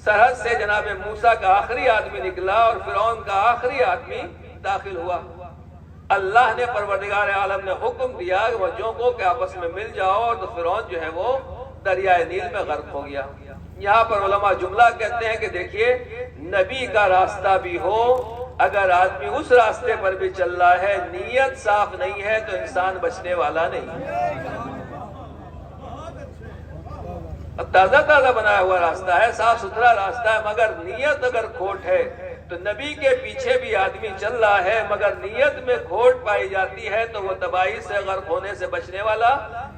سرحد سے جناب موسیٰ کا آخری آدمی نکلا اور فرعون کا آخری آدمی داخل ہوا۔ اللہ نے پروردگار عالم نے حکم دیا کہ وجوں کو آپس میں مل جاؤ، تو فرعون جو ہے وہ دریائے نیل میں غرق ہو گیا۔ یہاں پر علماء جملہ کہتے ہیں کہ دیکھیے، نبی کا راستہ بھی ہو، اگر آدمی اس راستے پر بھی چل رہا ہے، نیت صاف نہیں ہے تو انسان بچنے والا نہیں۔ تازہ تازہ بنایا ہوا راستہ ہے، صاف ستھرا راستہ ہے، مگر نیت اگر کھوٹ ہے تو نبی کے پیچھے بھی آدمی چل رہا ہے مگر نیت میں کھوٹ پائی جاتی ہے تو وہ تباہی سے غرق ہونے سے بچنے والا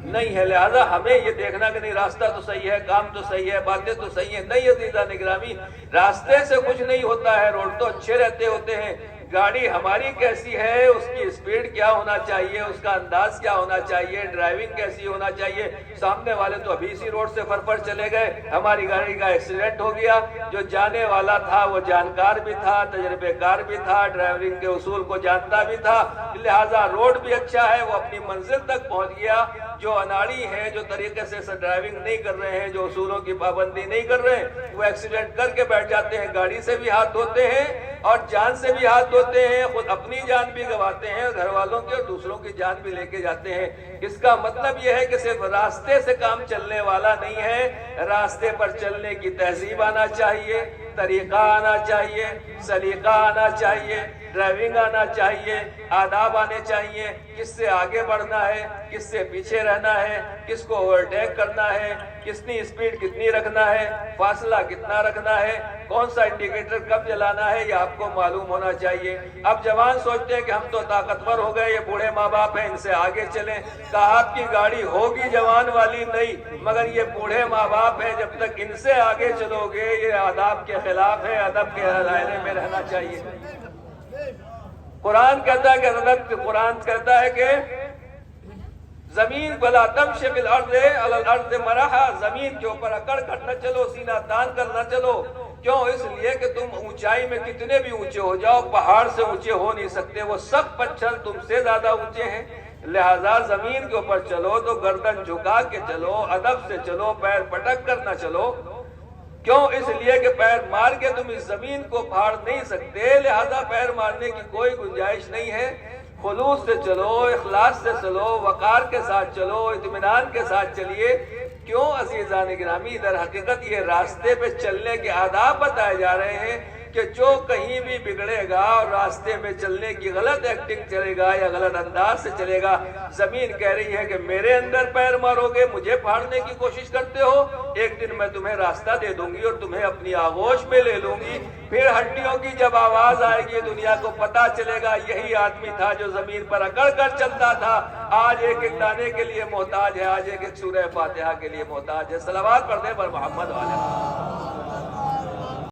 نہیں ہے۔ لہذا ہمیں یہ دیکھنا کہ نہیں راستہ تو صحیح ہے، کام تو صحیح ہے، باتیں تو صحیح ہیں، نہیں عزیزان گرامی، راستے سے کچھ نہیں ہوتا ہے، روڈ تو اچھے رہتے ہوتے ہیں، گاڑی ہماری کیسی ہے، اس کی سپیڈ کیا ہونا چاہیے، اس کا انداز کیا ہونا چاہیے، ڈرائیونگ کیسی ہونا چاہیے۔ سامنے والے تو ابھی اسی روڈ سے فر چلے گئے، ہماری گاڑی کا ایکسیڈنٹ ہو گیا، جو جانے والا تھا وہ جانکار بھی تھا، تجربے کار بھی تھا، ڈرائیونگ کے اصول کو جانتا بھی تھا، لہٰذا روڈ بھی اچھا ہے، وہ اپنی منزل تک پہنچ گیا۔ جو اناڑی ہیں، جو طریقے سے ڈرائیونگ نہیں کر رہے ہیں، جو اصولوں کی پابندی نہیں کر رہے ہیں، وہ ایکسیڈنٹ کر کے بیٹھ جاتے ہیں، گاڑی سے بھی ہاتھ دھوتے ہیں اور جان سے بھی ہاتھ دھوتے ہیں، خود اپنی جان بھی گنواتے ہیں، گھر والوں کی اور دوسروں کی جان بھی لے کے جاتے ہیں۔ اس کا مطلب یہ ہے کہ صرف راستے سے کام چلنے والا نہیں ہے، راستے پر چلنے کی تہذیب آنا چاہیے، طریقہ آنا چاہیے، سلیقہ آنا چاہیے، ڈرائیونگ آنا چاہیے، آداب آنے چاہیے، کس سے آگے بڑھنا ہے، کس سے پیچھے رہنا ہے، کس کو اوورٹیک کرنا ہے، کتنی سپیڈ کتنی رکھنا ہے، فاصلہ کتنا رکھنا ہے، کون سا انڈیکیٹر کب جلانا ہے، یہ آپ کو معلوم ہونا چاہیے۔ اب جوان سوچتے ہیں کہ ہم تو طاقتور ہو گئے، یہ بوڑھے ماں باپ ہیں، ان سے آگے چلیں۔ کہا آپ کی گاڑی ہوگی جوان والی نہیں، مگر یہ بوڑھے ماں باپ ہیں، جب تک ان سے آگے چلو گے یہ آداب کے خلاف ہے، ادب کے دائرے میں رہنا چاہیے۔ قرآن کہتا ہے کہ قرآن کہتا ہے کہ زمین بلا تمشی فی الارض علی الارض مرحا، زمین کے اوپر اکڑ کر نہ چلو، سینہ تان کر نہ چلو۔ کیوں؟ اس لیے کہ تم اونچائی میں کتنے بھی اونچے ہو جاؤ، پہاڑ سے اونچے ہو نہیں سکتے، وہ سب پتھر تم سے زیادہ اونچے ہیں۔ لہذا زمین کے اوپر چلو تو گردن جھکا کے چلو، ادب سے چلو، پیر پٹک کر نہ چلو۔ کیوں؟ اس لیے کہ پیر مار کے تم اس زمین کو پھاڑ نہیں سکتے، لہذا پیر مارنے کی کوئی گنجائش نہیں ہے۔ خلوص سے چلو، اخلاص سے چلو، وقار کے ساتھ چلو، اطمینان کے ساتھ چلیے۔ کیوں عزیزان گرامی؟ در حقیقت یہ راستے پہ چلنے کے آداب بتائے جا رہے ہیں کہ جو کہیں بھی بگڑے گا اور راستے میں چلنے کی غلط ایکٹنگ چلے گا یا غلط انداز سے چلے گا، زمین کہہ رہی ہے کہ میرے اندر پیر مارو گے، مجھے پھاڑنے کی کوشش کرتے ہو، ایک دن میں تمہیں راستہ دے دوں گی اور تمہیں اپنی آغوش میں لے لوں گی۔ پھر ہڈیوں کی جب آواز آئے گی دنیا کو پتا چلے گا یہی آدمی تھا جو زمین پر اکڑ کر چلتا تھا، آج ایک ایک دانے کے لیے محتاج ہے، آج ایک ایک سورہ فاتحہ کے لیے محتاج ہے۔ صلوات پڑھنے پر محمد والے